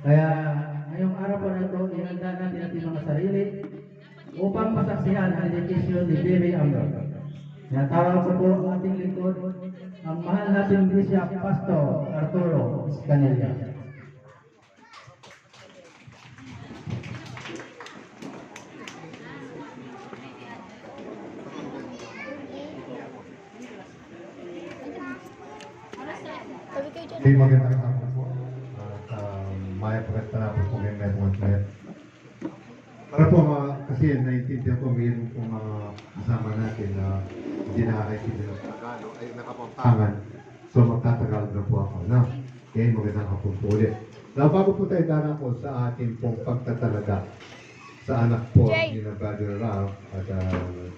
Kaya ngayong araw po na ito, inanda natin ating mga sarili upang masaksihan ang dedikasyon ni Baby Amber. Natawag ko po ang ating lingkod, ang mahal nating Bishop Pastor Arturo Escanilla. Hey, magandang hapon po. Maya pagkatapos po ngayon may mga client. Para po kasi naiintindihan ko mayroon po mga kasama natin na hindi nakakaintindi ng Tagalog ay nakapampangan. So magtatagal na po ako. Na, kaya magandang hapon po ulit. Now, bago po tayo darako sa ating pong pagtatalaga sa anak po ni na Brother Ralph at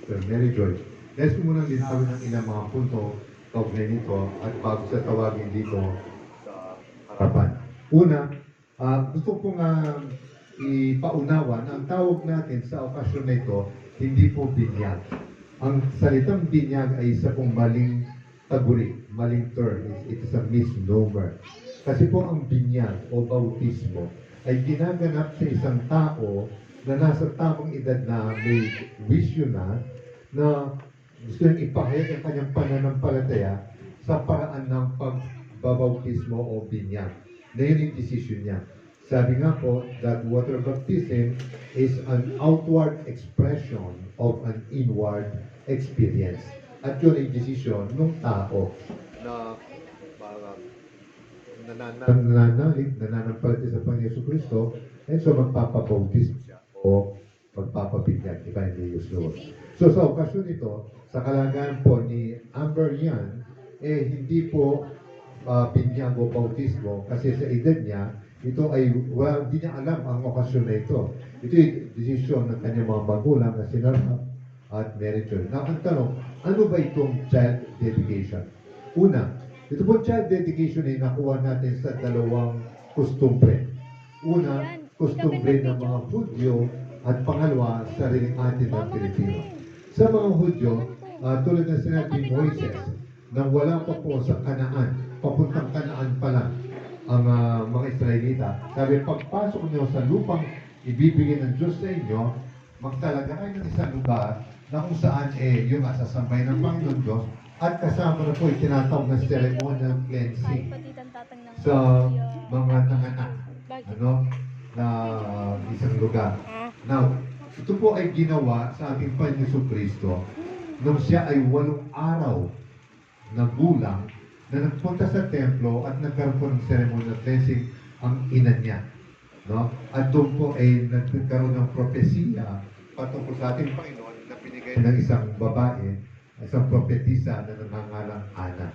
Sir Mary Joy. Let's po muna linawin ng ilang mga punto kaugnay nito at bago sa tawagin dito sa harapan. Una, gusto kong ipaunawan, ang tawag natin sa okasyon na ito, hindi po binyag. Ang salitang binyag ay isa pong maling taguri, maling term. It is a misnomer. Kasi po ang binyag o bautismo ay ginaganap sa isang tao na nasa tamang edad na may wisyo na gusto niyang ipahayag ang kanyang pananampalataya sa paraan ng pagbabautismo o binyag. Na yun yung decision niya. Sabi nga po that water baptism is an outward expression of an inward experience. At yun ay decision ng tao na nananalig, nananampalataya sa Panginoon Yesu Cristo, and so magpapabautismo siya o magpapabinyag, iba yung use Lord. So sa okasyon ito, sa kalagayan po ni Amber yan, hindi po binyag o bautismo kasi sa edad niya, ito ay hindi niya alam ang okasyon na ito. Ito yung desisyon ng kanyang mga magulang na sina Ralph at Mary Joy. Now, ang tanong, ano ba itong child dedication? Una, ito po child dedication ay nakuha natin sa dalawang kustumbre. Una, kustumbre ng mga Hudyo at pangalawa, sariling atin ng Pilipino. Sa mga Hudyo, tulad ng sinabi ni Moises, nang wala pa po sa Kanaan, papuntang Kanaan pa lang ang mga Israelita. Sabi, pagpasok niyo sa lupang ibibigay ng Diyos sa inyo, magtalaga kayo ng isang lugar na kung saan yung asasambay ng Panginoon Diyos at kasama na po yung tinatawag na ceremonial cleansing sa mga nanganak na isang lugar. Now, ito po ay ginawa sa ating Panginoon Kristo nung siya ay 8 araw na gulang na nagpunta sa templo at nagkaroon po ng ceremonial cleansing ang ina niya. No? At doon po ay nagkaroon ng propesiya patungkol sa ating Panginoon na binigay ng isang babae, isang propetisa na nangangalang Ana.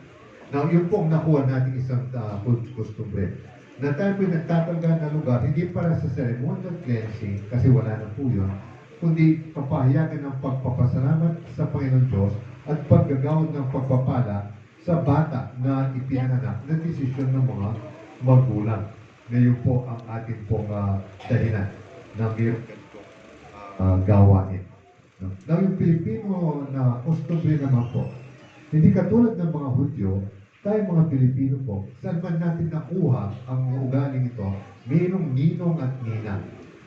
Now, yun po ang nakuha natin isang kustumbre. Na tayo po nagtatanggal na lugar, hindi para sa ceremonial cleansing, kasi wala na po yun, kundi papahayagan ng pagpapasalamat sa Panginoon Diyos at paggagawad ng pagpapala sa bata na ipinanganak na desisyon ng mga magulang. Ngayon po ang ating pong dahilan na mayroon ganitong gawain. Now, yung Pilipino na customary naman po, hindi katulad ng mga Hudyo, tayo mga Pilipino po, saan man natin nakuha ang ugaling ito, mayroong ninong at ninang.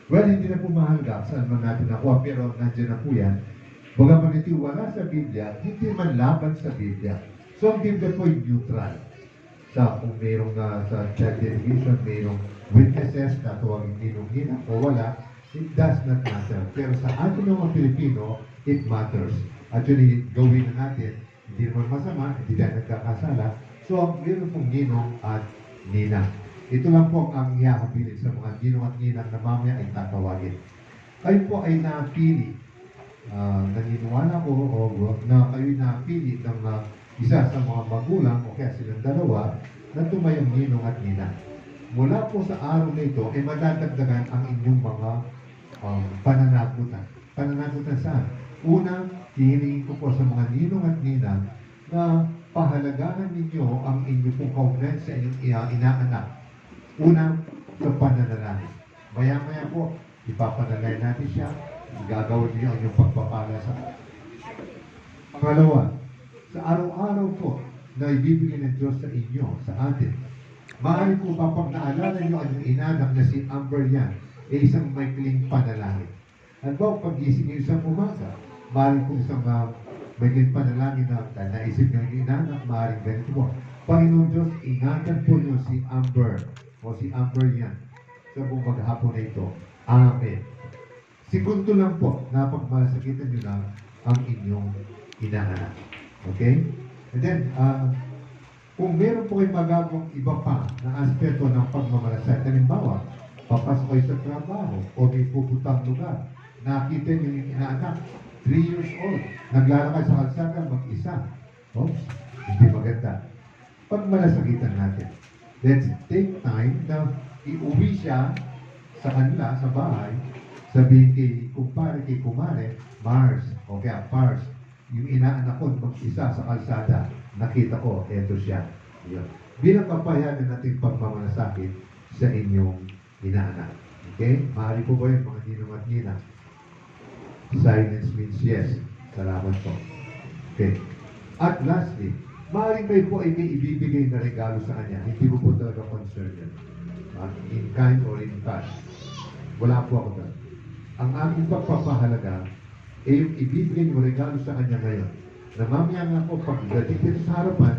Well, hindi na po mahalaga saan man natin nakuha, pero nandiyan na po yan. Bagaman ito wala sa Biblia, hindi man laban sa Biblia. So, ang Biblia po ay neutral. Kung mayroong sa child dedication, mayroong witnesses na tuwagin ninong-ninang o wala, it does not matter. Pero sa atin mga Pilipino, it matters. Actually, gawin na natin, hindi naman masama, hindi tayo nagkakasala. So, ang mayroon pong ninong at ninang. Ito lang po ang ihahabilin sa mga ninong at ninang na mamaya ay tatawagin. Kayo po ay napili. Naniniwala ko na kayo napili ng isa sa mga magulang o kaya silang dalawa na tumayong ninong at ninang. Mula po sa araw na ito, ay madadagdagan ang inyong mga pananagutan. Pananagutan saan? Una, hihiling ko po sa mga ninong at ninang na pahalagahan ninyo ang inyong pong kaugnayan sa inyong inaanak. Una, sa pananalangin. Maya-maya po, ipapanalay natin siya, gagawin niyo ang inyong pagpapala sa Pangalawa, sa araw-araw po na ibibigay ng Diyos sa inyo, sa atin, Maaari po ba pag naalala niyo ang inanak na si Amber yan, isang maikling panalangin. At ba, pag-isip niyo isang umaga, maaari po isang maikling panalangin na naisip niyo ang inanak, maaaring ganito po. Panginoon Diyos, ingatan po niyo si Amber o si Amber yan sa buong maghapon na ito. Amen. Segundo lang po, napagmalasakitan niyo na ang inyong inaanak. Okay? And then, kung meron po kayong magagawang iba pa na aspeto ng pagmamalasakit, halimbawa, papasok kayo sa trabaho o may pupuntang lugar, nakita niyo yung inaanak, 3 years old, naglalakad sa kalsada, mag-isa. Oops, hindi maganda. Pagmalasakitan natin. Let's take time na iuwi siya sa kanila, sa bahay, sabihin kay kumpare, kay kumare, Mars, o kaya Pars, yung inaanak ko mag-isa sa kalsada, nakita ko, eto siya. Yun. Bilang kapayagan natin pagmamalasakit sa inyong inaanak. Okay? Maaari po ba yun, mga ninong at ninang? Silence means yes. Salamat po. Okay. At lastly, maaaring kayo po ay may ibibigay na regalo sa kanya. Hindi mo po talaga concern yan. In kind or in cash. Wala po ako doon. Ang aking pagpapahalaga ay yung ibibigay mo regalo sa kanya ngayon. Na mamaya nga po, pagdating dito sa harapan,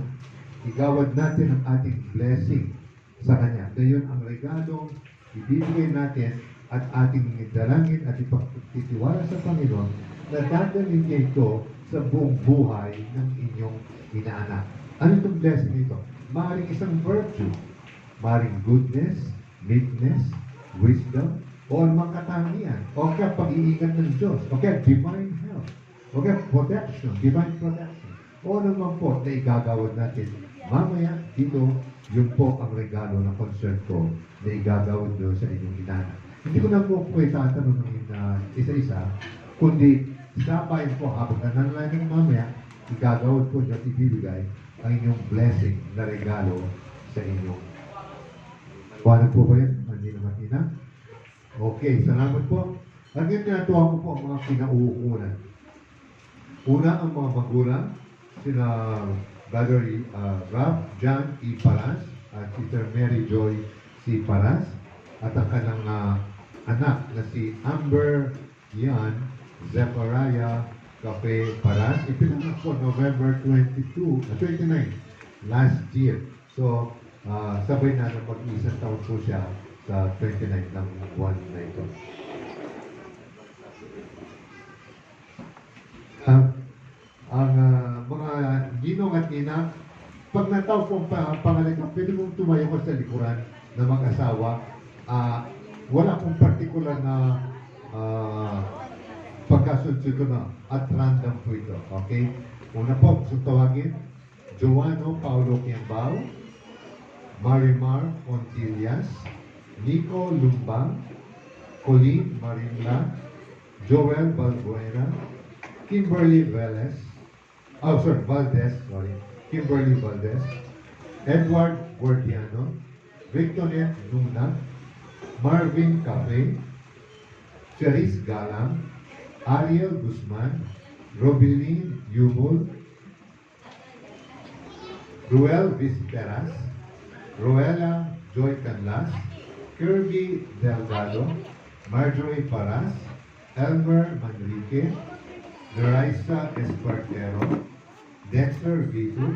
igawad natin ang ating blessing sa kanya. Ngayon, ang regalong ibibigay natin at ating dalangin at ipagtitiwala sa Panginoon na dadalhin niya ito sa buong buhay ng inyong inaanak. Ano itong blessing ito? Maaaring isang virtue. Maaaring goodness, meekness, wisdom, o mga katangian, o kaya pag-iingat ng Diyos, o kaya divine health, o kaya protection, divine protection, o naman po na igagawad natin. Mamaya, dito, yun po ang regalo ng concern ko na igagawad nyo sa inyong inaanak. Hindi ko na po itatanong isa-isa, kundi sabay po habang nananalain ng mamaya, igagawad po nyo at ibibigay ang inyong blessing na regalo sa inyong. Paano po ba yan? Hindi naman ina? Okay, salamat po. At ngayon tinatuwa ko po ang mga kinauukunan. Una, ang mga magulang, sina Brother Ralph John E. Paras at Sister Mary Joy C. Paras at ang kanyang anak na si Amber Yan Zechariah Cafe Paras. Ipinanganak po November 29 last year. So, sabay na pag-isang taon po siya sa 29 ng buwan na ito. Ang mga ginong at ina, pag nataw po ang pangalan ka, pwede mong tumayo ko sa likuran na mag-asawa. Wala pong particular na pagkasunod ko na at random po ito. Okay? Una po, gusto tawagin, Joano Paulo Quiambao, Marimar Ontillas, Nico Lumbang, Colleen Marinla, Joel Balbuena, Kimberly Valdez, Kimberly Valdez, Edward Guardiano, Victorette Nuna, Marvin Cafe, Cherise Galang, Ariel Guzman, Robilin Yumul, Ruel Visperas, Roella Joy Canlas, Kirby Delgado, Marjorie Paras, Elmer Manrique, Nerissa Espartero, Dexter Vitu,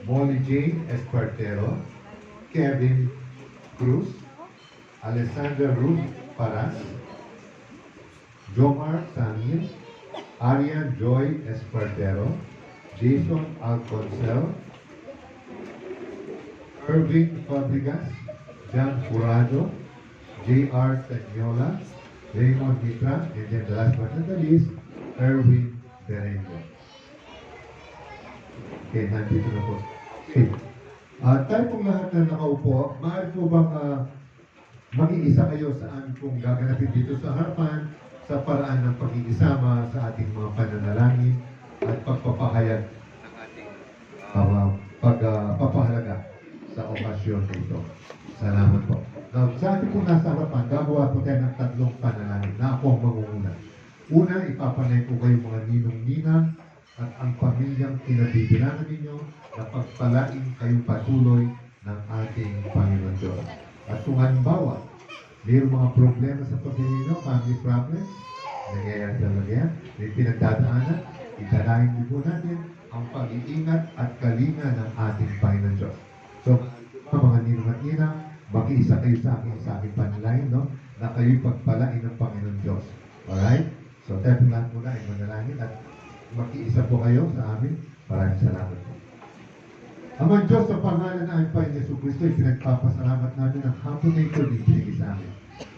Molly Jane Espartero, Kevin Cruz, Alessandra Ruth Paras, Jomar Samir, Arian Joy Espartero, Jason Alconcel, Irving Fabregas, John Curado, J.R. Tanyola, Raymond Mitra, and then the last but not the least, Erwin Berengo. Okay, nandito na po. Okay. Tayo pong lahat na nakaupo, maaari po bang mag-iisa kayo sa aming pong gaganapin dito sa harapan sa paraan ng pag-iisama sa ating mga pananalangin at pagpapahayag ng ating pagpapahalaga sa okasyon nito. Salamat po. Now, sa ating pong nasa harapan, gagawa po tayo ng tatlong panalangin na ako ang mangunguna. Una, ipapanay ko kayo mga ninong-ninang at ang pamilyang kinabibilangan ninyo na pagpalain kayong patuloy ng ating Panginoon Diyos. At kung halimbawa, mayroong mga problema sa pamilya nyo, family problems, nangyayari talaga yan, may pinagdadaanan, italahin niyo po natin ang pag-iingat at kalinga ng ating Panginoon Diyos. So, mga ninong at ninang, makiisa kayo sa aking panalangin, no? Na kayo'y pagpalain ng Panginoon Diyos. Alright? So, tayo lahat muna ay manalangin at makiisa po kayo sa amin. Maraming salamat po. Amang Diyos, sa pangalan ng aming Panginoon Yesu Cristo, pinagpapasalamat namin ang hapon na ito ibinigay sa amin.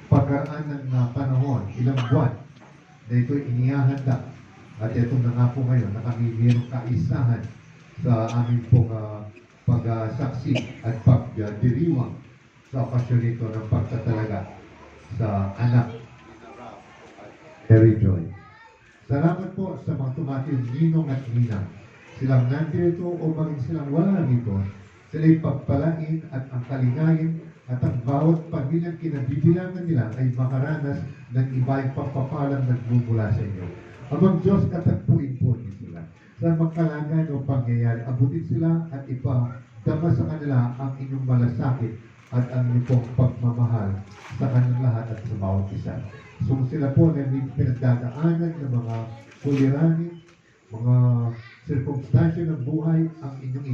Pagkaraan ng panahon, ilang buwan, na ito'y inihahanda. At itong na nga po ngayon, na kami mayroong kaisahan sa aming pong pagsaksi at pagdiriwang sa okasyon nito ng pagtatalaga sa anak Mary Joy. Salamat po sa mga tumatiyong ninong at ninang. Silang nandito o maging silang wala rito, sila'y pagpalain at ang kalingayin at ang bawat pamilyang kinabibilangan nila ay makaranas ng iba yung pagpapalang nagmumula sa inyo. Amang Diyos, katagpuin po niyo sila. Sa magkalangan o pangyayari, abutin sila at ipadama sa kanila ang inyong malasakit at ang inyong pong pagmamahal sa kanilang lahat at sa bawat isa. So sila po na may pinagdadaanan ng mga suliranin, mga sirkumstansya ng buhay, ang inyong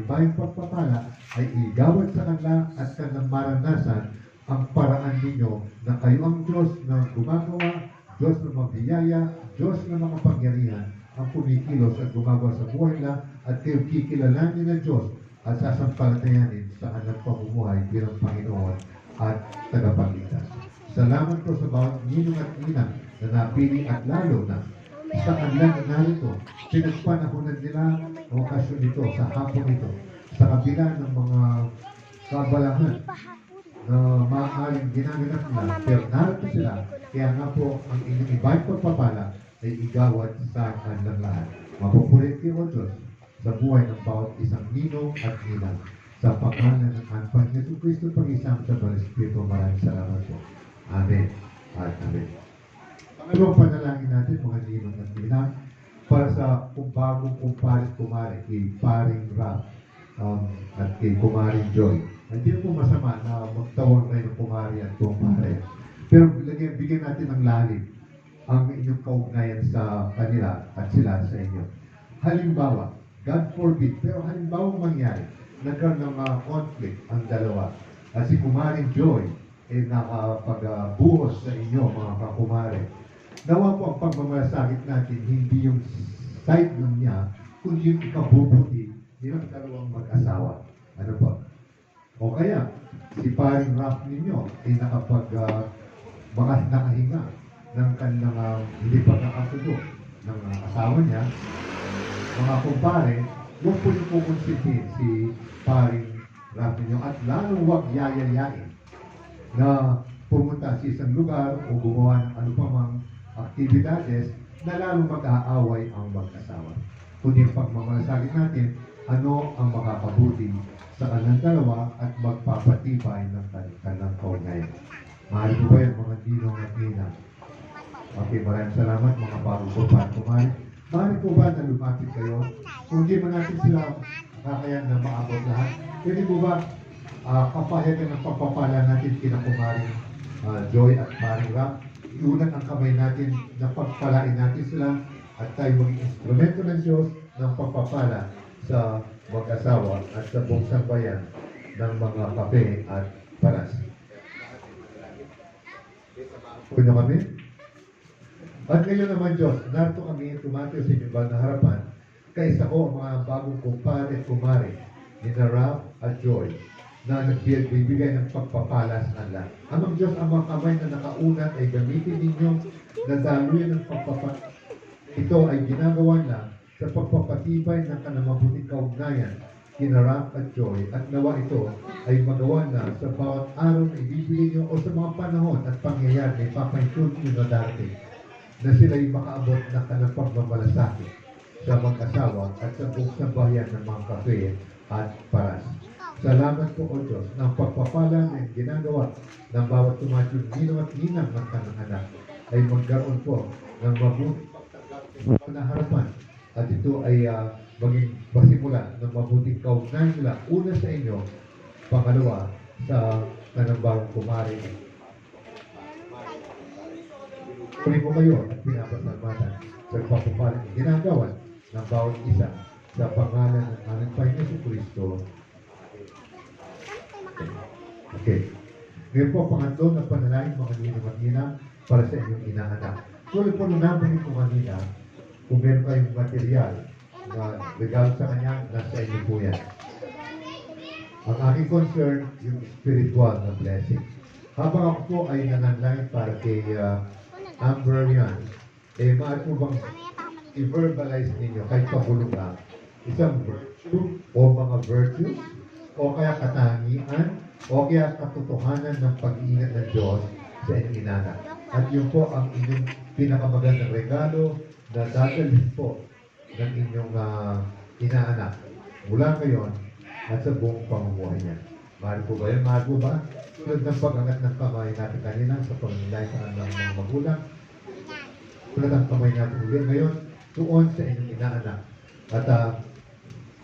ibayang pagpapala ay igawad sa kanila at kanilang maranasan ang paraan ninyo na kayo ang Diyos na gumagawa, Diyos na mabiyaya, Diyos na makapangyarihan, ang kumikilos at gumagawa sa buhay nila at kayo kikilalanin ng Diyos at sasampalatayanin sa kanilang pamumuhay bilang Panginoon at tagapagligtas. Salamat po sa bawat ninong at ninang na napili at lalo na sa kanilang narito. Pinagpanahonan nila ang okasyon nito sa hapon ito sa kabila ng mga kabalahan na maaaring ginaganak nila. Pero narito sila, kaya nga po ang inyong ibang pagpapala ay igawad sa kanilang lahat. Mapupulit kayo, O Diyos, sa buhay ng bawat isang ninong at ninang. Sa pangalan ng Panginoon Yesu Cristo, pag-isang sa Banal Espiritu, maraming salamat po. Amen at Amen. Pangalawang panalangin natin, mga ninong at ninang, para sa bagong kumparit kumari, kay Paring Rap at kay Kumaring Joy. Hindi po masama na magtawag kayo ng kumari at kumare. Pero bigyan natin ng lalim ang inyong kaugnayan sa kanila at sila sa inyo. Halimbawa, God forbid, pero halimbawa mangyari, nagkaroon ng conflict ang dalawa. At si Kumaring Joy ay nakapagbuhos sa inyo, mga kakumare. Nawa po ang pagmamalasakit natin, hindi yung side lang niya, kundi yung ikabubuti ng dalawang mag-asawa. Ano po? O kaya, si Paring Rap ninyo ay nakahinga ng kanilang hindi pa nakasudo ng asawa niya. Mga kumpare, huwag po yung kukonsitin si Paring Rap ninyo at lalong huwag yayayain na pumunta sa isang lugar o gumawa ng ano pa mang aktibidades na lalong mag-aaway ang mag-asawa. Kundi ang pagmamalasakit natin, ano ang makakabuti sa kanilang dalawa at magpapatibay ng kanilang kaugnayan. Mahal po ba yan, mga ninong at ninang? Okay, maraming salamat mga bago po pa. Mahal po ba na lumapit kayo? Kung hindi mo natin sila kakayan na maabot lahat, pwede po ba kapahayagan ng pagpapala natin kinakumaring Joy at Paring Rap? Iulan ang kamay natin na pagpalain natin sila at tayo maging instrumento ng Diyos ng pagpapala sa mag-asawa at sa buong sambayan ng mga kape at paras. Puno kami? At ngayon naman Diyos, narito kami tumatayo sa inyong banal na harapan, kaisa ko ang mga bagong kumpare at kumare ni Rap at Joy na nagbibigay ng pagpapala sa kanila. Amang Diyos, ang mga kamay na nakaunat ay gamitin ninyo na daluyan ng pagpapala. Ito ay ginagawa na sa pagpapatibay ng kanamabuting kaugnayan kina Rap at Joy at nawa ito ay magawa na sa bawat araw na ibibigay nyo o sa mga panahon at pangyayari na ipapaintun nyo na darating na sila'y makaabot ng kanang pagmamalasakit sa mag-asawa at sa buong sambayan ng mga kape at paras. Salamat po o Diyos ng pagpapala na ginagawa ng bawat tumatiyong ninong at ninang ng kanang anak ay magkaroon po ng mabuting na harapan at ito ay maging pasimula ng mabuting kaugnayan nila una sa inyo Pangalawa, sa kanambang kumari. Kung ko kayo at pinapasalamatan sa pagpapalit ng ginagawa ng bawat isa sa pangalan ng aming Panginoon Jesucristo. Okay. Ngayon po, pangatlo na panalangin mga ninong at ninang para sa inyong inaanak. Tulad po nung nabanggit ko kanina, kung meron kayong material na regalo sa kanya, nasa inyo po yan. Ang aking concern, yung spiritual na blessing. Habang ako po ay nananalangin para kay Amber yan, maaari po bang i-verbalize ninyo kahit pabulong lang isang virtue o mga virtues o kaya katangian o kaya katotohanan ng pag-iingat ng Diyos sa inyong inanak. At yun po ang inyong pinakamagandang regalo na dadalhin po ng inyong inaanak mula ngayon at sa buong pamumuhay niya. Mahal po ba yun? Mahal po ba? Tulad ng pag-angat ng kamay natin kanina sa pag-nilay sa kanilang mga magulang. Tulad ng kamay natin ulit ngayon tuon sa inyong inaanak. At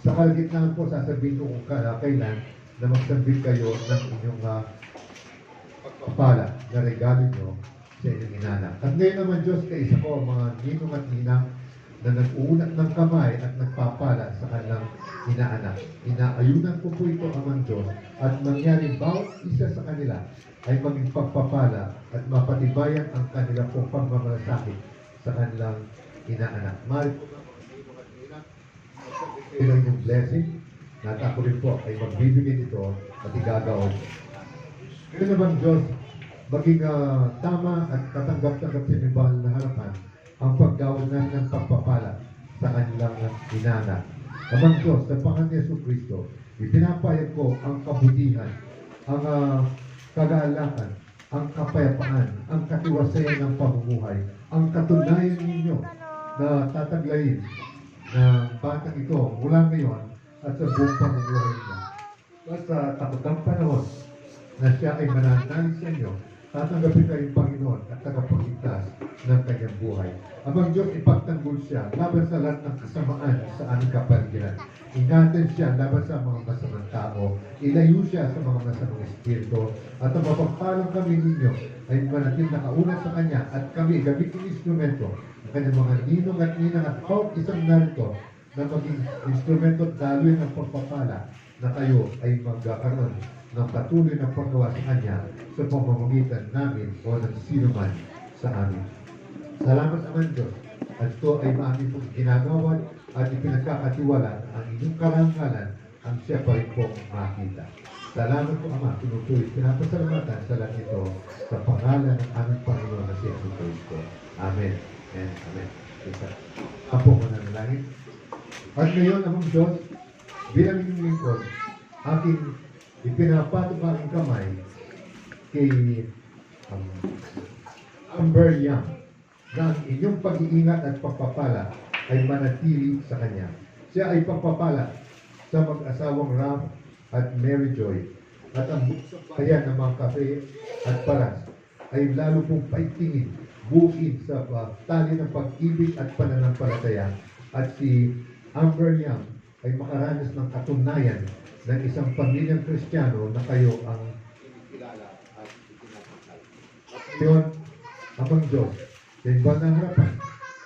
sa kalagitnaan po, sasabihin ko kung kailan na magsambit kayo ng inyong pagpapala na regalo nyo sa inyong inaanak. At ngayon naman, Diyos, kaisa ko ang mga ninong at ninang na nag-uunat ng kamay at nagpapala sa kanilang inaanak. Inaayunan ko po ito, Amang Diyos, at mangyari bawat isa sa kanila ay maging pagpapala at mapatibayan ang kanila pong pagmamalasakit sa kanilang inaanak. Mahal po ilang yung blessing na ako rin po ay magbibigay nito at igagawin. Ngayon naman, Diyos, maging tama at katanggap-tanggap sa inyong bahal na harapan ang paggawin natin ng pagpapala sa kanilang inaanak. Amang Diyos, sa pangalan ni Jesucristo, ipinapayag ko ang kabutihan, ang kagaalakan, ang kapayapaan, ang katiwasayan ng pamumuhay, ang katunayan ninyo na tataglayin ng batang ito mula ngayon at sa buong pamumuhay niya. Basta takotang panahon na siya ay mananalig sa inyo, tatanggapin kayong Panginoon at tagapagligtas ng kanyang buhay. Amang Diyos, ipagtanggol siya laban sa lahat ng kasamaan sa aming kapaligiran. Ingatan siya laban sa mga masamang tao. Ilayo siya sa mga masamang espiritu. At ang mapagpalang kami ninyo ay manatil na kaunat sa kanya at kami gamitin instrumento ng kanyang mga ninong at ninang at bawat isang narito na maging instrumento at daloy ng pagpapala na kayo ay magkakaroon ng patuloy na paggawa sa kanya sa pamamagitan namin o ng sino man sa amin. Salamat naman, Diyos. At ito ay maamin pong ginagawa at ipinagkakatiwala ang inyong karangalan ang siya pa rin pong makita. Salamat po, Ama. Tinutuloy pinapasalamatan sa lahat ito sa pangalan ng aming Panginoon na si Jesucristo. Amen. And amen. Apo ko na nalangin. At ngayon, Amang Diyos, bilang inyong lingkod, aking ipinapatok aking kamay kay Amber Young na ang inyong pag-iingat at pagpapala ay manatili sa kanya. Siya ay pagpapala sa mag-asawang Ram at Mary Joy at ang bayan ng mga kafe at paras ay lalo pong paigtingin, buuin sa tali ng pag-ibig at pananampalataya at si Amber Young ay makaranas ng katunayan ng isang pamilyang Kristiyano na kayo ang kilala at itinatangkal. At ngayon, Amang Diyos, sa iba ng harapan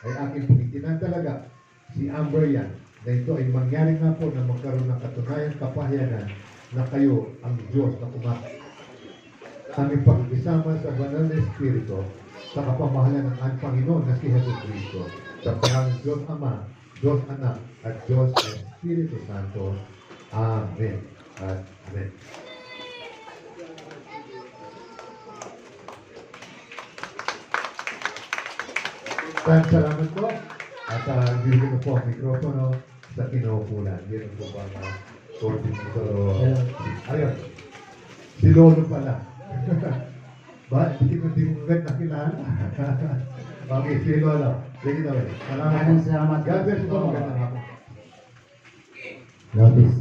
ay aking pumitinan talaga si Amber Young na ito ay mangyari nga po na magkaroon ng katunayan kapahayagan na kayo ang Diyos na kumakit. Aming pagkisama sa banal na Espiritu sa kapamahalan ng ang Panginoon na si Jesucristo sa pangalan Diyos Ama, Diyos Anak at Diyos Espiritu Santo. Amen. At amen. Salamat po. At bibigyan ko po ang mikropono sa kinukulan. Yan po ba na coordinator? Ayun. Si Lolo pala. Ba? Hindi ko nakilala. Okay, si Lolo. Sige daw. Salamat. God bless po. Magandang hapon. God bless.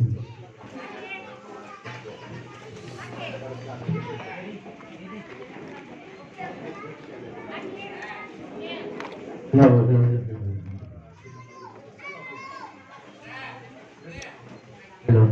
Hello. Hello.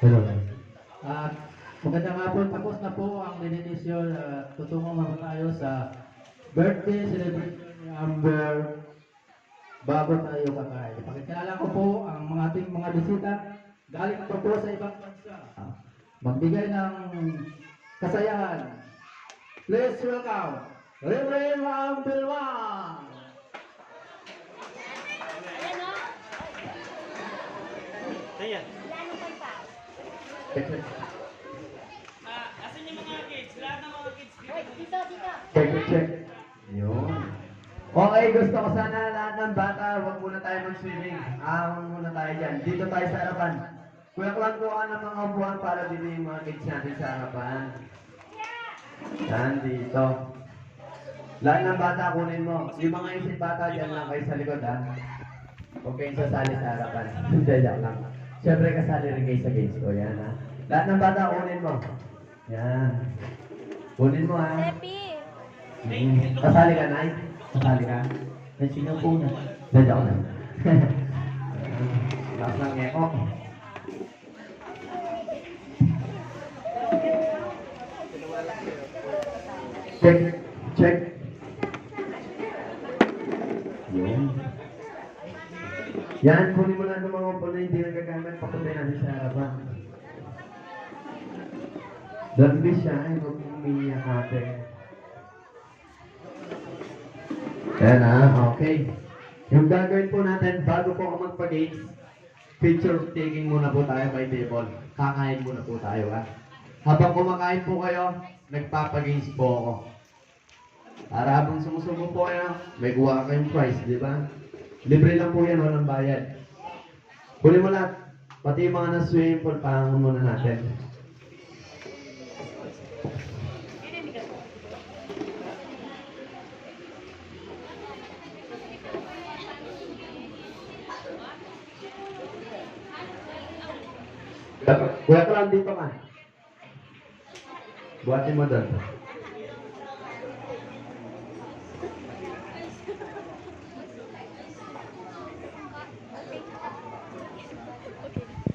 Hello. At magandang hapon, tapos na po ang lininisyon. Tutungo muna tayo sa birthday celebration ni Amber bago tayo kakain. Pakikilala ko po ang mga ating mga bisita galing pa po sa ibang bansa. Magbigay ng kasayahan. Please welcome Reverend Amber Wang. Ayan. Check. Asan yung mga kids? Lahat ng mga kids dito. Check. Yun. Okay, gusto ko sana lahat ng bata, huwag muna tayo mag-swimming. Huwag muna tayo dyan. Dito tayo sa harapan. Kuya Klan po ka ng mga upuan para dito yung mga kids natin sa harapan. Yan, dito. Lahat ng bata, kunin mo. Yung mga isip bata, dyan lang kayo sa likod, ha? Huwag kayong sasali sa harapan. Hindi, dyan lang. Siyempre, kasali rin kayo sa games ko, yan, ha? Lahat ng bata, kunin mo. Yan. Kunin mo, ha? Kasali ka, Nay? Kasali ka? May sino po na? Dadya ko na. Lakas lang ngeko. Check. Yun. Yan, kunin mo lang ng mga upo na hindi nagagamit. Papunta natin sa harapan. Don't be shy, huwag mong umiiyak ate. Ayan okay. Yung gagawin po natin, bago po ako magpa-games, picture taking muna po tayo by table. Kakain muna po tayo, ha? Habang kumakain po kayo, nagpapagames po ako. Para habang sumusubo po kayo, may kuha kayong prize, di ba? Libre lang po yan, walang bayad. Kunin mo lahat, pati yung mga na-swimming pool, pahangon muna natin. Kuya ko lang dito ka. Buhatin mo doon.